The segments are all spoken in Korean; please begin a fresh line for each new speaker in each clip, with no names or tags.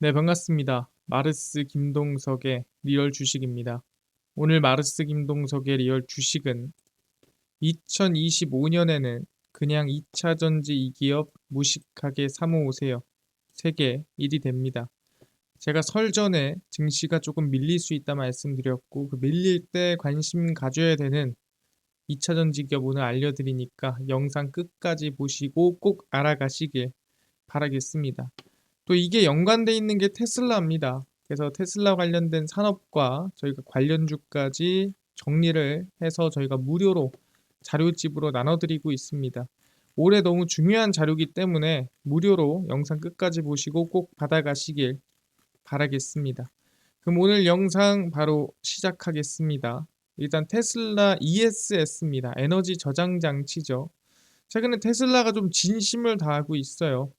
네, 반갑습니다. 마르스 김동석의 리얼 주식입니다. 오늘 마르스 김동석의 리얼 주식은 2025년에는 그냥 2차전지 이 기업 무식하게 사모으세요. 세계 1이 됩니다. 제가 설 전에 증시가 조금 밀릴 수 있다 말씀드렸고, 그 밀릴 때 관심 가져야 되는 2차전지 기업 오늘 알려드리니까 영상 끝까지 보시고 꼭 알아가시길 바라겠습니다. 또 이게 연관돼 있는 게 테슬라입니다. 그래서 테슬라 관련된 산업과 저희가 관련주까지 정리를 해서 저희가 무료로 자료집으로 나눠드리고 있습니다. 올해 너무 중요한 자료이기 때문에 무료로 영상 끝까지 보시고 꼭 받아가시길 바라겠습니다. 그럼 오늘 영상 바로 시작하겠습니다. 일단 테슬라 ESS입니다. 에너지 저장 장치죠. 최근에 테슬라가 좀 진심을 다하고 있어요.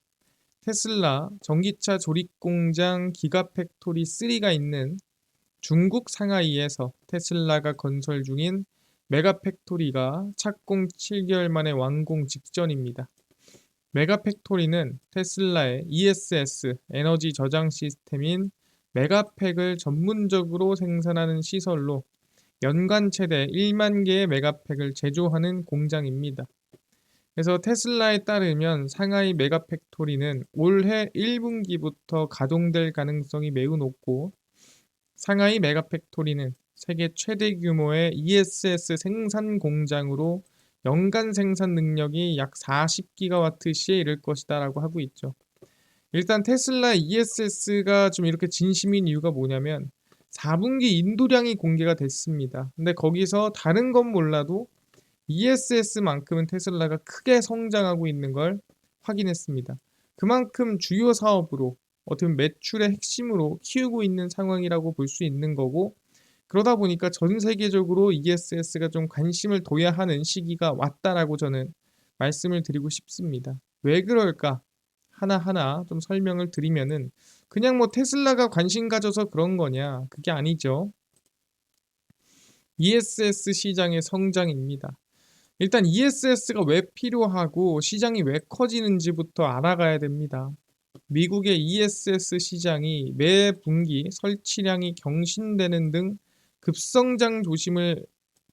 테슬라 전기차 조립 공장 기가팩토리 3가 있는 중국 상하이에서 테슬라가 건설 중인 메가팩토리가 착공 7개월 만에 완공 직전입니다. 메가팩토리는 테슬라의 ESS 에너지 저장 시스템인 메가팩을 전문적으로 생산하는 시설로 연간 최대 1만 개의 메가팩을 제조하는 공장입니다. 그래서 테슬라에 따르면 상하이 메가팩토리는 올해 1분기부터 가동될 가능성이 매우 높고, 상하이 메가팩토리는 세계 최대 규모의 ESS 생산 공장으로 연간 생산 능력이 약 40기가와트시에 이를 것이다라고 하고 있죠. 일단 테슬라 ESS가 좀 이렇게 진심인 이유가 뭐냐면 4분기 인도량이 공개가 됐습니다. 근데 거기서 다른 건 몰라도 ESS만큼은 테슬라가 크게 성장하고 있는 걸 확인했습니다. 그만큼 주요 사업으로 어떻게 보면 매출의 핵심으로 키우고 있는 상황이라고 볼 수 있는 거고, 그러다 보니까 전 세계적으로 ESS가 좀 관심을 둬야 하는 시기가 왔다라고 저는 말씀을 드리고 싶습니다. 왜 그럴까? 하나하나 좀 설명을 드리면은 그냥 뭐 테슬라가 관심 가져서 그런 거냐? 그게 아니죠. ESS 시장의 성장입니다. 일단 ESS가 왜 필요하고 시장이 왜 커지는지부터 알아가야 됩니다. 미국의 ESS 시장이 매 분기 설치량이 경신되는 등 급성장 조짐을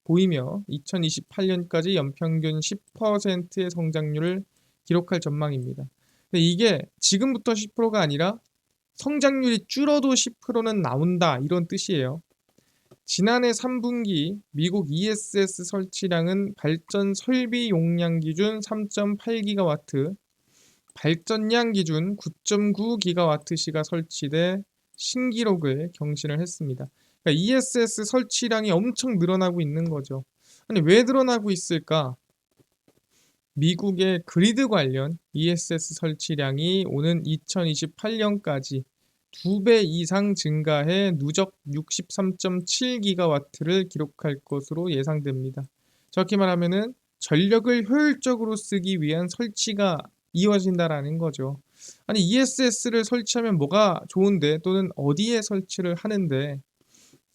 보이며 2028년까지 연평균 10%의 성장률을 기록할 전망입니다. 근데 이게 지금부터 10%가 아니라 성장률이 줄어도 10%는 나온다, 이런 뜻이에요. 지난해 3분기 미국 ESS 설치량은 발전 설비 용량 기준 3.8기가와트, 발전량 기준 9.9기가와트시가 설치돼 신기록을 경신을 했습니다. 그러니까 ESS 설치량이 엄청 늘어나고 있는 거죠. 아니, 왜 늘어나고 있을까? 미국의 그리드 관련 ESS 설치량이 오는 2028년까지 2배 이상 증가해 누적 63.7기가와트를 기록할 것으로 예상됩니다. 정확히 말하면은 전력을 효율적으로 쓰기 위한 설치가 이어진다라는 거죠. 아니, ESS를 설치하면 뭐가 좋은데, 또는 어디에 설치를 하는데,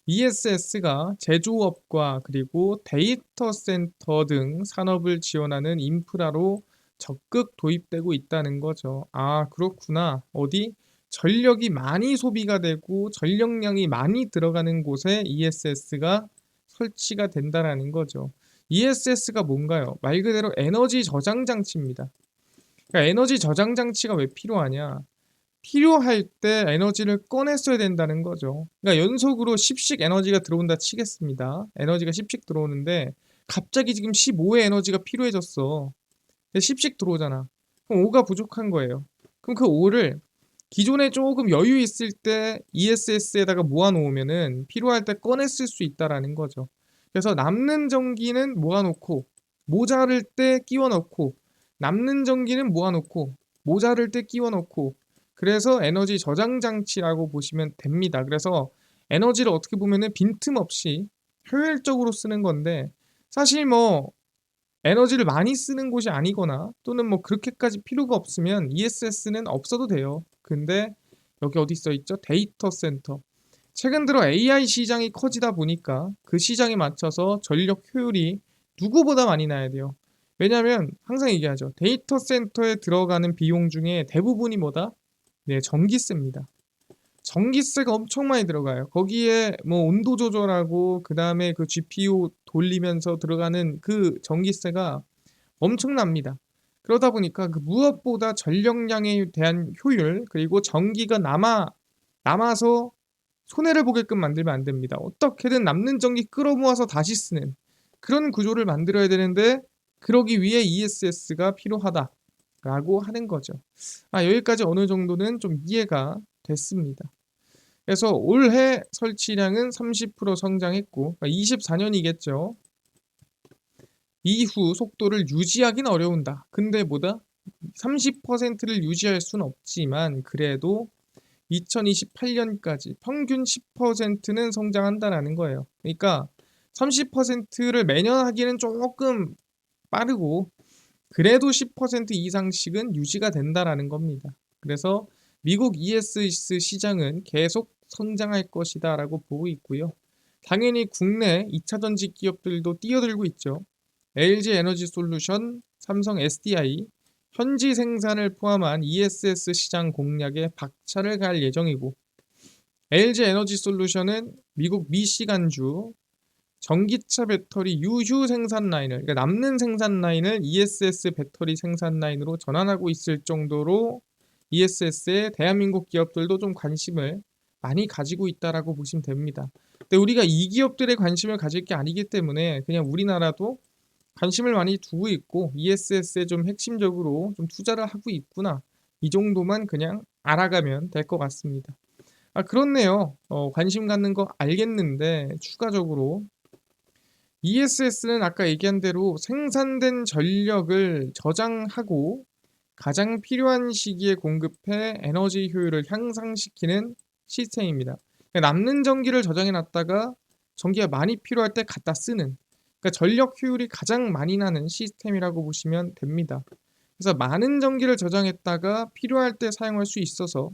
ESS가 제조업과 그리고 데이터 센터 등 산업을 지원하는 인프라로 적극 도입되고 있다는 거죠. 아, 그렇구나. 어디? 전력이 많이 소비가 되고 전력량이 많이 들어가는 곳에 ESS가 설치가 된다라는 거죠. ESS가 뭔가요? 말 그대로 에너지 저장 장치입니다. 그러니까 에너지 저장 장치가 왜 필요하냐? 필요할 때 에너지를 꺼냈어야 된다는 거죠. 그러니까 연속으로 10씩 에너지가 들어온다 치겠습니다. 에너지가 10씩 들어오는데 갑자기 지금 15의 에너지가 필요해졌어. 10씩 들어오잖아. 그럼 5가 부족한 거예요. 그럼 그 5를 기존에 조금 여유 있을 때 ESS에다가 모아놓으면은 필요할 때 꺼냈을 수 있다라는 거죠. 그래서 남는 전기는 모아놓고, 모자랄 때 끼워넣고, 남는 전기는 모아놓고, 모자랄 때 끼워넣고, 그래서 에너지 저장 장치라고 보시면 됩니다. 그래서 에너지를 어떻게 보면은 빈틈없이 효율적으로 쓰는 건데, 사실 뭐 에너지를 많이 쓰는 곳이 아니거나 또는 뭐 그렇게까지 필요가 없으면 ESS는 없어도 돼요. 근데 여기 어디 써 있죠? 데이터 센터. 최근 들어 AI 시장이 커지다 보니까 그 시장에 맞춰서 전력 효율이 누구보다 많이 나야 돼요. 왜냐하면 항상 얘기하죠. 데이터 센터에 들어가는 비용 중에 대부분이 뭐다? 네, 전기세입니다. 전기세가 엄청 많이 들어가요. 거기에 뭐 온도 조절하고 그다음에 그 GPU 돌리면서 들어가는 그 전기세가 엄청납니다. 그러다 보니까 그 무엇보다 전력량에 대한 효율 그리고 전기가 남아서 손해를 보게끔 만들면 안 됩니다. 어떻게든 남는 전기 끌어모아서 다시 쓰는 그런 구조를 만들어야 되는데 그러기 위해 ESS가 필요하다라고 하는 거죠. 여기까지 어느 정도는 좀 이해가 됐습니다. 그래서 올해 설치량은 30% 성장했고 24년이겠죠. 이후 속도를 유지하기는 어려운다. 근데 뭐다? 30%를 유지할 수는 없지만 그래도 2028년까지 평균 10%는 성장한다라는 거예요. 그러니까 30%를 매년 하기는 조금 빠르고 그래도 10% 이상씩은 유지가 된다라는 겁니다. 그래서 미국 ESS 시장은 계속 성장할 것이다라고 보고 있고요. 당연히 국내 2차 전지 기업들도 뛰어들고 있죠. LG 에너지 솔루션, 삼성 SDI, 현지 생산을 포함한 ESS 시장 공략에 박차를 가할 예정이고 LG 에너지 솔루션은 미국 미시간주 전기차 배터리 유휴 생산 라인을 그러니까 남는 생산 라인을 ESS 배터리 생산 라인으로 전환하고 있을 정도로 ESS에 대한민국 기업들도 좀 관심을 많이 가지고 있다라고 보시면 됩니다. 근데 우리가 이 기업들의 관심을 가질 게 아니기 때문에 그냥 우리나라도 관심을 많이 두고 있고 ESS에 좀 핵심적으로 좀 투자를 하고 있구나. 이 정도만 그냥 알아가면 될 것 같습니다. 그렇네요. 관심 갖는 거 알겠는데 추가적으로 ESS는 아까 얘기한 대로 생산된 전력을 저장하고 가장 필요한 시기에 공급해 에너지 효율을 향상시키는 시스템입니다. 그러니까 남는 전기를 저장해 놨다가 전기가 많이 필요할 때 갖다 쓰는 그러니까 전력 효율이 가장 많이 나는 시스템이라고 보시면 됩니다. 그래서 많은 전기를 저장했다가 필요할 때 사용할 수 있어서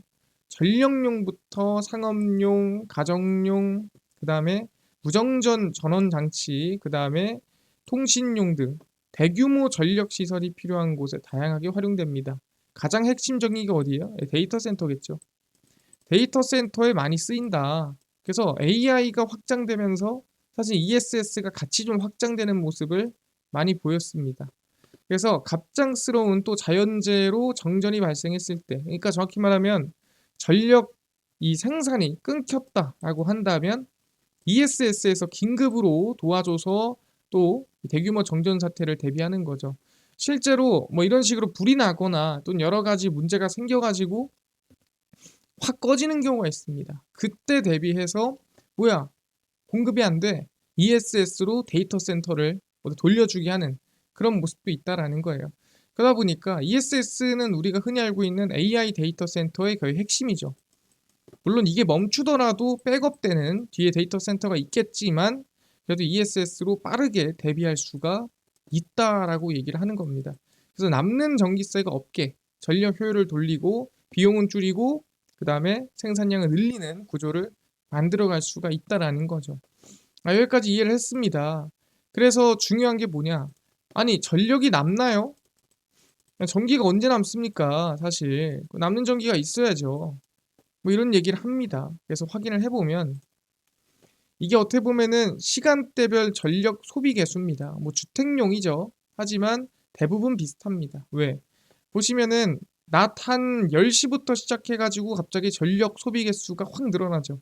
전력용부터 상업용, 가정용, 그 다음에 무정전 전원 장치, 그 다음에 통신용 등 대규모 전력 시설이 필요한 곳에 다양하게 활용됩니다. 가장 핵심적인 게 어디예요? 데이터 센터겠죠. 데이터 센터에 많이 쓰인다. 그래서 AI가 확장되면서 사실 ESS가 같이 좀 확장되는 모습을 많이 보였습니다. 그래서 갑작스러운 또 자연재해로 정전이 발생했을 때, 그러니까 정확히 말하면 전력 이 생산이 끊겼다라고 한다면 ESS에서 긴급으로 도와줘서 또 대규모 정전 사태를 대비하는 거죠. 실제로 뭐 이런 식으로 불이 나거나 또는 여러 가지 문제가 생겨가지고 확 꺼지는 경우가 있습니다. 그때 대비해서 뭐야 공급이 안 돼. ESS로 데이터 센터를 돌려주게 하는 그런 모습도 있다라는 거예요. 그러다 보니까 ESS는 우리가 흔히 알고 있는 AI 데이터 센터의 거의 핵심이죠. 물론 이게 멈추더라도 백업되는 뒤에 데이터 센터가 있겠지만 그래도 ESS로 빠르게 대비할 수가 있다라고 얘기를 하는 겁니다. 그래서 남는 전기세가 없게 전력 효율을 돌리고 비용은 줄이고 그 다음에 생산량을 늘리는 구조를 만들어갈 수가 있다라는 거죠. 여기까지 이해를 했습니다. 그래서 중요한 게 뭐냐? 아니 전력이 남나요? 전기가 언제 남습니까? 사실 남는 전기가 있어야죠. 뭐 이런 얘기를 합니다. 그래서 확인을 해보면 이게 어떻게 보면은 시간대별 전력 소비 개수입니다. 뭐 주택용이죠. 하지만 대부분 비슷합니다. 왜? 보시면은 낮 한 10시부터 시작해가지고 갑자기 전력 소비 개수가 확 늘어나죠.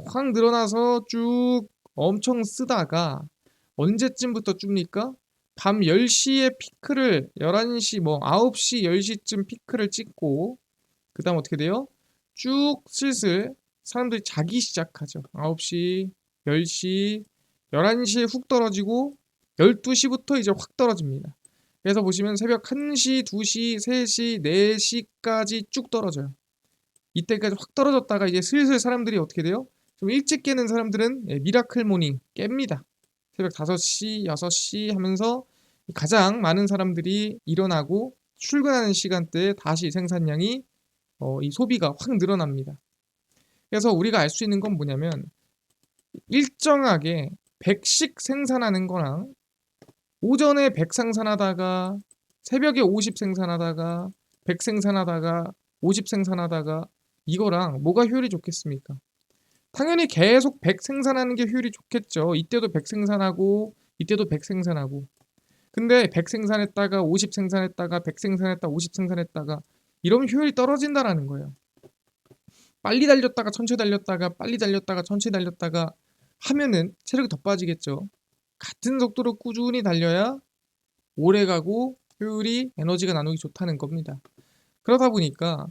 확 늘어나서 쭉 엄청 쓰다가 언제쯤부터 줍니까? 밤 10시에 피크를 11시 뭐 9시 10시쯤 피크를 찍고 그 다음 어떻게 돼요? 쭉 슬슬 사람들이 자기 시작하죠. 9시, 10시, 11시에 훅 떨어지고 12시부터 이제 확 떨어집니다. 그래서 보시면 새벽 1시, 2시, 3시, 4시까지 쭉 떨어져요. 이때까지 확 떨어졌다가 이제 슬슬 사람들이 어떻게 돼요? 좀 일찍 깨는 사람들은 미라클 모닝 깹니다. 새벽 5시, 6시 하면서 가장 많은 사람들이 일어나고 출근하는 시간대에 다시 생산량이 이 소비가 확 늘어납니다. 그래서 우리가 알 수 있는 건 뭐냐면 일정하게 100씩 생산하는 거랑 오전에 100 생산하다가 새벽에 50 생산하다가 100 생산하다가 50 생산하다가 이거랑 뭐가 효율이 좋겠습니까? 당연히 계속 100 생산하는 게 효율이 좋겠죠. 이때도 100 생산하고 이때도 100 생산하고. 근데 100 생산했다가 50 생산했다가 100 생산했다가 50 생산했다가 이러면 효율이 떨어진다라는 거예요. 빨리 달렸다가 천천히 달렸다가 빨리 달렸다가 천천히 달렸다가 하면은 체력이 더 빠지겠죠. 같은 속도로 꾸준히 달려야 오래 가고 효율이 에너지가 나누기 좋다는 겁니다. 그러다 보니까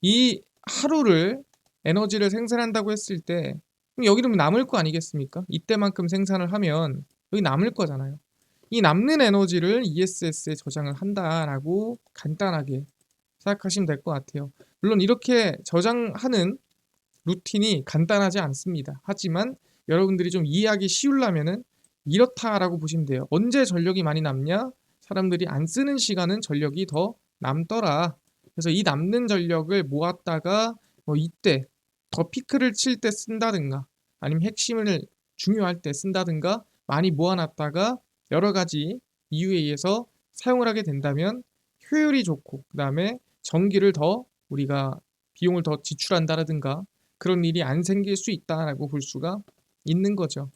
이 하루를 에너지를 생산한다고 했을 때 그럼 여기는 남을 거 아니겠습니까? 이때만큼 생산을 하면 여기 남을 거잖아요. 이 남는 에너지를 ESS에 저장을 한다라고 간단하게 생각하시면 될 것 같아요. 물론 이렇게 저장하는 루틴이 간단하지 않습니다. 하지만 여러분들이 좀 이해하기 쉬우려면은 이렇다라고 보시면 돼요. 언제 전력이 많이 남냐? 사람들이 안 쓰는 시간은 전력이 더 남더라. 그래서 이 남는 전력을 모았다가 뭐 이때 더 피크를 칠 때 쓴다든가 아니면 핵심을 중요할 때 쓴다든가 많이 모아놨다가 여러 가지 이유에 의해서 사용을 하게 된다면 효율이 좋고 그 다음에 전기를 더 우리가 비용을 더 지출한다라든가 그런 일이 안 생길 수 있다라고 볼 수가 있는 거죠.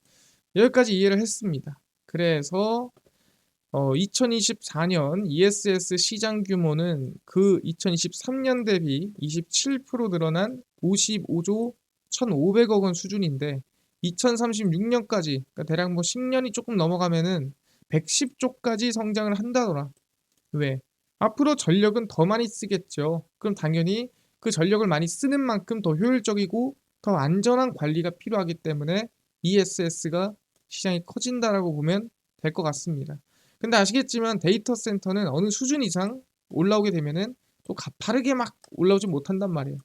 여기까지 이해를 했습니다. 그래서 2024년 ESS 시장 규모는 그 2023년 대비 27% 늘어난 55조 1,500억 원 수준인데 2036년까지 그러니까 대략 뭐 10년이 조금 넘어가면은 110조까지 성장을 한다더라. 왜? 앞으로 전력은 더 많이 쓰겠죠. 그럼 당연히 그 전력을 많이 쓰는 만큼 더 효율적이고 더 안전한 관리가 필요하기 때문에 ESS가 시장이 커진다라고 보면 될 것 같습니다. 근데 아시겠지만 데이터 센터는 어느 수준 이상 올라오게 되면은 또 가파르게 막 올라오지 못한단 말이에요.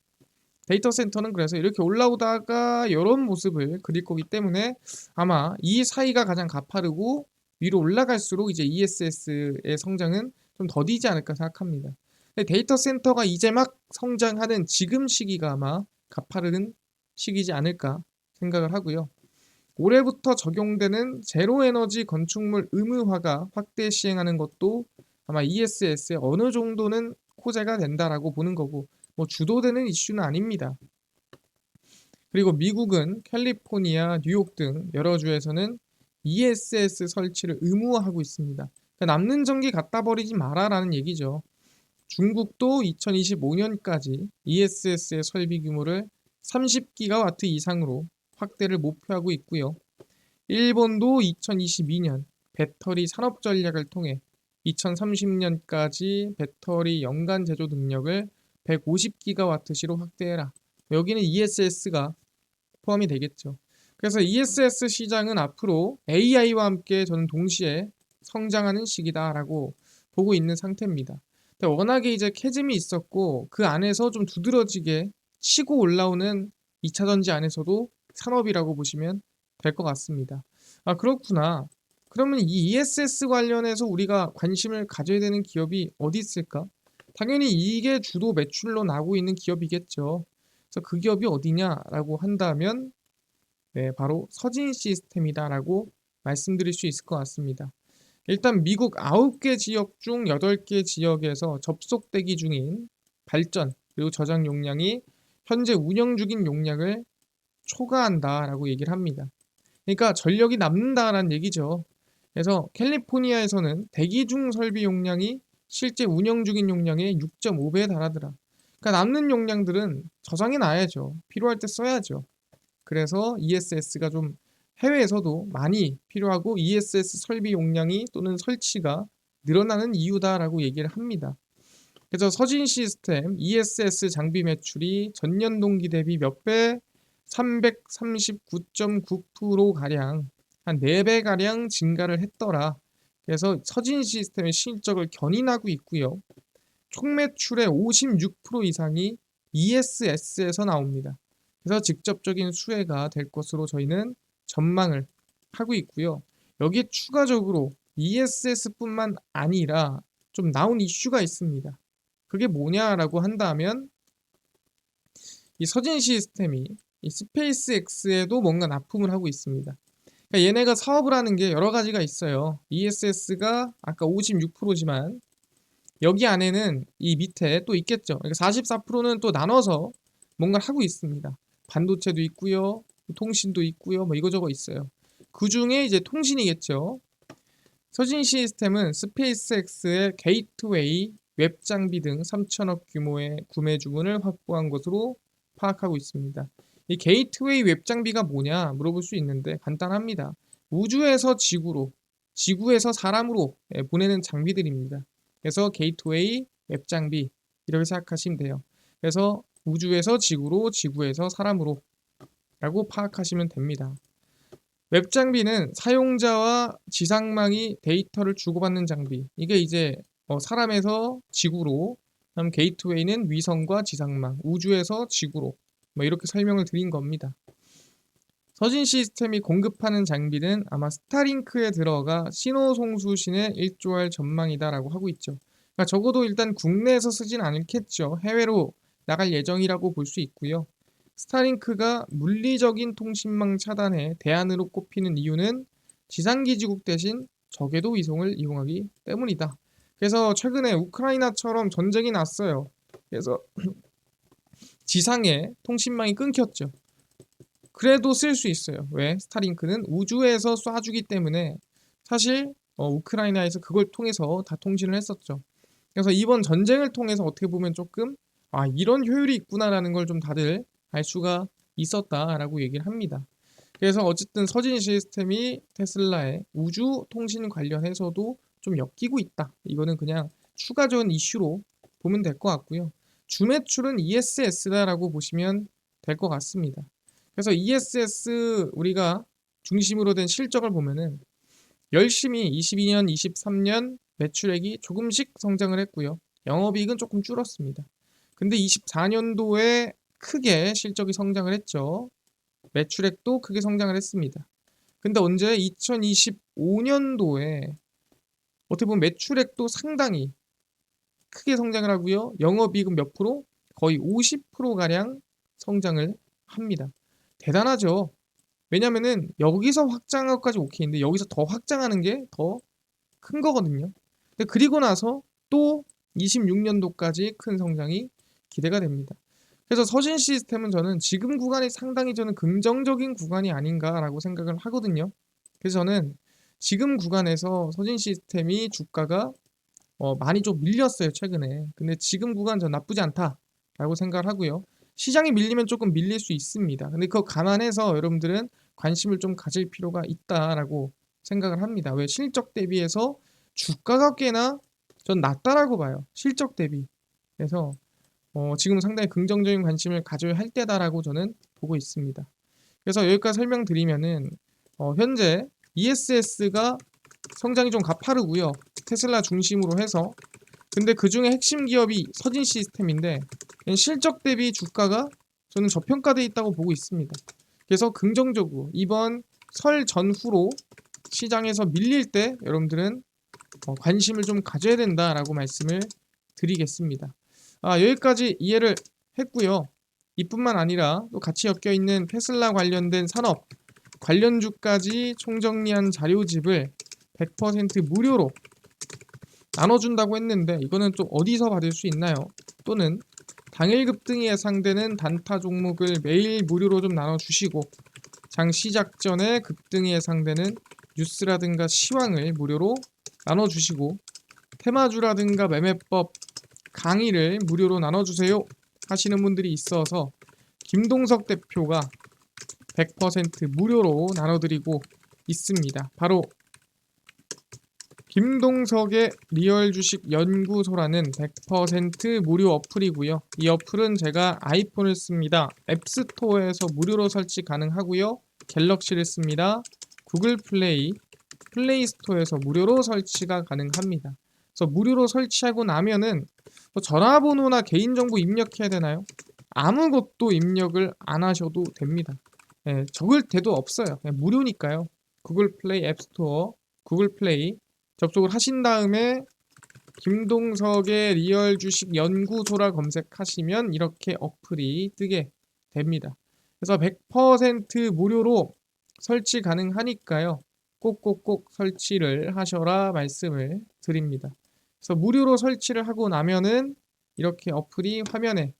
데이터 센터는 그래서 이렇게 올라오다가 이런 모습을 그릴 거기 때문에 아마 이 사이가 가장 가파르고 위로 올라갈수록 이제 ESS의 성장은 좀 더디지 않을까 생각합니다. 근데 데이터 센터가 이제 막 성장하는 지금 시기가 아마 가파른 시기지 않을까 생각을 하고요. 올해부터 적용되는 제로 에너지 건축물 의무화가 확대 시행하는 것도 아마 ESS에 어느 정도는 호재가 된다라고 보는 거고 뭐 주도되는 이슈는 아닙니다. 그리고 미국은 캘리포니아, 뉴욕 등 여러 주에서는 ESS 설치를 의무화하고 있습니다. 그러니까 남는 전기 갖다 버리지 마라라는 얘기죠. 중국도 2025년까지 ESS의 설비 규모를 30기가와트 이상으로 확대를 목표하고 있고요. 일본도 2022년 배터리 산업 전략을 통해 2030년까지 배터리 연간 제조 능력을 150기가와트시로 확대해라. 여기는 ESS가 포함이 되겠죠. 그래서 ESS 시장은 앞으로 AI와 함께 저는 동시에 성장하는 시기다라고 보고 있는 상태입니다. 근데 워낙에 이제 캐즘이 있었고 그 안에서 좀 두드러지게 치고 올라오는 2차 전지 안에서도 산업이라고 보시면 될 것 같습니다. 아, 그렇구나. 그러면 이 ESS 관련해서 우리가 관심을 가져야 되는 기업이 어디 있을까? 당연히 이게 주도 매출로 나고 있는 기업이겠죠. 그래서 그 기업이 어디냐라고 한다면 네, 바로 서진 시스템이다라고 말씀드릴 수 있을 것 같습니다. 일단 미국 9개 지역 중 8개 지역에서 접속 대기 중인 발전 그리고 저장 용량이 현재 운영 중인 용량을 초과한다라고 얘기를 합니다. 그러니까 전력이 남는다라는 얘기죠. 그래서 캘리포니아에서는 대기 중 설비 용량이 실제 운영 중인 용량의 6.5배에 달하더라. 그러니까 남는 용량들은 저장해 놔야죠. 필요할 때 써야죠. 그래서 ESS가 좀 해외에서도 많이 필요하고 ESS 설비 용량이 또는 설치가 늘어나는 이유다라고 얘기를 합니다. 그래서 서진 시스템 ESS 장비 매출이 전년 동기 대비 몇 배? 339.9%가량 한 4배가량 증가를 했더라. 그래서 서진 시스템의 실적을 견인하고 있고요. 총 매출의 56% 이상이 ESS에서 나옵니다. 그래서 직접적인 수혜가 될 것으로 저희는 전망을 하고 있고요. 여기에 추가적으로 ESS뿐만 아니라 좀 나온 이슈가 있습니다. 그게 뭐냐라고 한다면 이 서진 시스템이 이 스페이스X에도 뭔가 납품을 하고 있습니다. 그러니까 얘네가 사업을 하는 게 여러 가지가 있어요. ESS가 아까 56%지만 여기 안에는 이 밑에 또 있겠죠. 그러니까 44%는 또 나눠서 뭔가를 하고 있습니다. 반도체도 있고요. 통신도 있고요. 뭐 이거저거 있어요. 그 중에 이제 통신이겠죠. 서진 시스템은 스페이스X의 게이트웨이, 웹 장비 등 3천억 규모의 구매 주문을 확보한 것으로 파악하고 있습니다. 이 게이트웨이 웹 장비가 뭐냐 물어볼 수 있는데 간단합니다. 우주에서 지구로, 지구에서 사람으로 보내는 장비들입니다. 그래서 게이트웨이 웹 장비 이렇게 생각하시면 돼요. 그래서 우주에서 지구로, 지구에서 사람으로 라고 파악하시면 됩니다. 웹 장비는 사용자와 지상망이 데이터를 주고받는 장비. 이게 이제 사람에서 지구로, 그다음 게이트웨이는 위성과 지상망, 우주에서 지구로 뭐 이렇게 설명을 드린 겁니다. 서진 시스템이 공급하는 장비는 아마 스타링크에 들어가 신호 송수신에 일조할 전망이다라고 하고 있죠. 그러니까 적어도 일단 국내에서 쓰진 않겠죠. 해외로 나갈 예정이라고 볼 수 있고요. 스타링크가 물리적인 통신망 차단에 대안으로 꼽히는 이유는 지상기지국 대신 저궤도 위성을 이용하기 때문이다. 그래서 최근에 우크라이나처럼 전쟁이 났어요. 그래서 지상에 통신망이 끊겼죠. 그래도 쓸 수 있어요. 왜? 스타링크는 우주에서 쏴주기 때문에 사실 우크라이나에서 그걸 통해서 다 통신을 했었죠. 그래서 이번 전쟁을 통해서 어떻게 보면 조금 이런 효율이 있구나라는 걸 좀 다들 알 수가 있었다라고 얘기를 합니다. 그래서 어쨌든 서진 시스템이 테슬라의 우주 통신 관련해서도 좀 엮이고 있다. 이거는 그냥 추가적인 이슈로 보면 될 것 같고요. 주매출은 ESS다라고 보시면 될 것 같습니다. 그래서 ESS 우리가 중심으로 된 실적을 보면은 열심히 22년, 23년 매출액이 조금씩 성장을 했고요. 영업이익은 조금 줄었습니다. 근데 24년도에 크게 실적이 성장을 했죠. 매출액도 크게 성장을 했습니다. 근데 언제 2025년도에 어떻게 보면 매출액도 상당히 크게 성장을 하고요. 영업이익은 몇 프로? 거의 50%가량 성장을 합니다. 대단하죠. 왜냐면은 여기서 확장한 것까지 오케이인데 여기서 더 확장하는 게 더 큰 거거든요. 근데 그리고 나서 또 26년도까지 큰 성장이 기대가 됩니다. 그래서 서진 시스템은 저는 지금 구간이 상당히 저는 긍정적인 구간이 아닌가라고 생각을 하거든요. 그래서 저는 지금 구간에서 서진 시스템이 주가가 많이 좀 밀렸어요 최근에. 근데 지금 구간 전 나쁘지 않다라고 생각을 하고요. 시장이 밀리면 조금 밀릴 수 있습니다. 근데 그거 감안해서 여러분들은 관심을 좀 가질 필요가 있다라고 생각을 합니다. 왜? 실적 대비해서 주가가 꽤나 전 낮다라고 봐요. 실적 대비. 그래서 지금 상당히 긍정적인 관심을 가져야 할 때다라고 저는 보고 있습니다. 그래서 여기까지 설명드리면은 현재 ESS가 성장이 좀 가파르고요. 테슬라 중심으로 해서. 근데 그 중에 핵심 기업이 서진 시스템인데 실적 대비 주가가 저는 저평가되어 있다고 보고 있습니다. 그래서 긍정적으로 이번 설 전후로 시장에서 밀릴 때 여러분들은 관심을 좀 가져야 된다라고 말씀을 드리겠습니다. 여기까지 이해를 했고요. 이뿐만 아니라 또 같이 엮여 있는 테슬라 관련된 산업 관련주까지 총정리한 자료집을 100% 무료로 나눠준다고 했는데 이거는 좀 어디서 받을 수 있나요? 또는 당일 급등이 예상되는 단타 종목을 매일 무료로 좀 나눠주시고 장 시작 전에 급등이 예상되는 뉴스라든가 시황을 무료로 나눠주시고 테마주라든가 매매법 강의를 무료로 나눠주세요 하시는 분들이 있어서 김동석 대표가 100% 무료로 나눠드리고 있습니다. 바로 김동석의 리얼 주식 연구소라는 100% 무료 어플이고요. 이 어플은 제가 아이폰을 씁니다. 앱스토어에서 무료로 설치 가능하고요. 갤럭시를 씁니다. 구글 플레이, 플레이스토어에서 무료로 설치가 가능합니다. 그래서 무료로 설치하고 나면은 전화번호나 개인정보 입력해야 되나요? 아무것도 입력을 안 하셔도 됩니다. 적을 데도 없어요. 그냥 무료니까요. 구글 플레이 앱스토어, 구글 플레이 접속을 하신 다음에 김동석의 리얼 주식 연구소라 검색하시면 이렇게 어플이 뜨게 됩니다. 그래서 100% 무료로 설치 가능하니까요. 꼭꼭꼭 설치를 하셔라 말씀을 드립니다. 그래서 무료로 설치를 하고 나면은 이렇게 어플이 화면에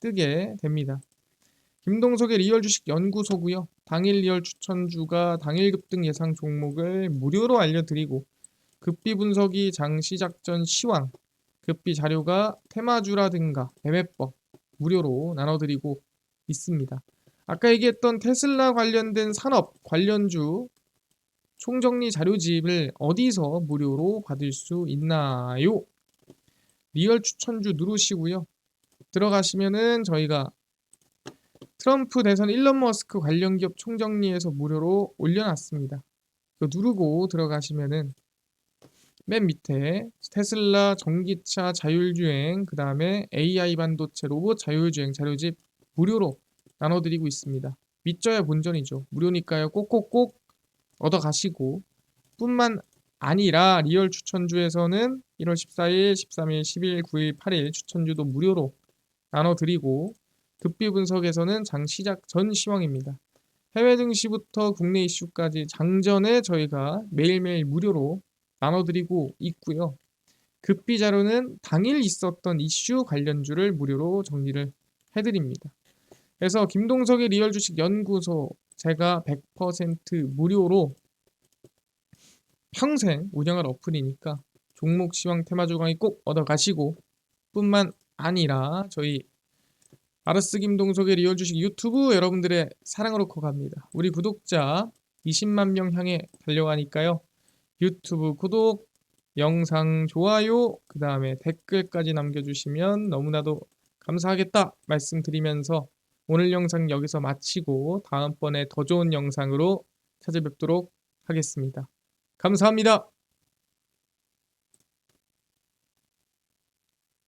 뜨게 됩니다. 김동석의 리얼 주식 연구소고요. 당일 리얼 추천주가 당일 급등 예상 종목을 무료로 알려드리고 급비 분석이 장 시작 전 시황, 급비 자료가 테마주라든가 매매법 무료로 나눠드리고 있습니다. 아까 얘기했던 테슬라 관련된 산업 관련주 총정리 자료집을 어디서 무료로 받을 수 있나요? 리얼 추천주 누르시고요. 들어가시면은 저희가 트럼프 대선 일론 머스크 관련 기업 총정리해서 무료로 올려놨습니다. 이거 누르고 들어가시면은 맨 밑에 테슬라, 전기차, 자율주행, 그 다음에 AI 반도체, 로봇 자율주행 자료집 무료로 나눠드리고 있습니다. 믿져야 본전이죠. 무료니까요. 꼭꼭꼭 얻어가시고 뿐만 아니라 리얼 추천주에서는 1월 14일, 13일, 10일, 9일, 8일 추천주도 무료로 나눠드리고 급비 분석에서는 장 시작 전 시황입니다. 해외 증시부터 국내 이슈까지 장전에 저희가 매일매일 무료로 나눠드리고 있고요. 급비 자료는 당일 있었던 이슈 관련주를 무료로 정리를 해드립니다. 그래서 김동석의 리얼 주식 연구소 제가 100% 무료로 평생 운영할 어플이니까 종목 시황 테마주 강의 꼭 얻어가시고 뿐만 아니라 저희 아르스 김동석의 리얼 주식 유튜브 여러분들의 사랑으로 커갑니다. 우리 구독자 20만 명 향해 달려가니까요. 유튜브 구독, 영상 좋아요, 그 다음에 댓글까지 남겨주시면 너무나도 감사하겠다 말씀드리면서 오늘 영상 여기서 마치고 다음번에 더 좋은 영상으로 찾아뵙도록 하겠습니다. 감사합니다.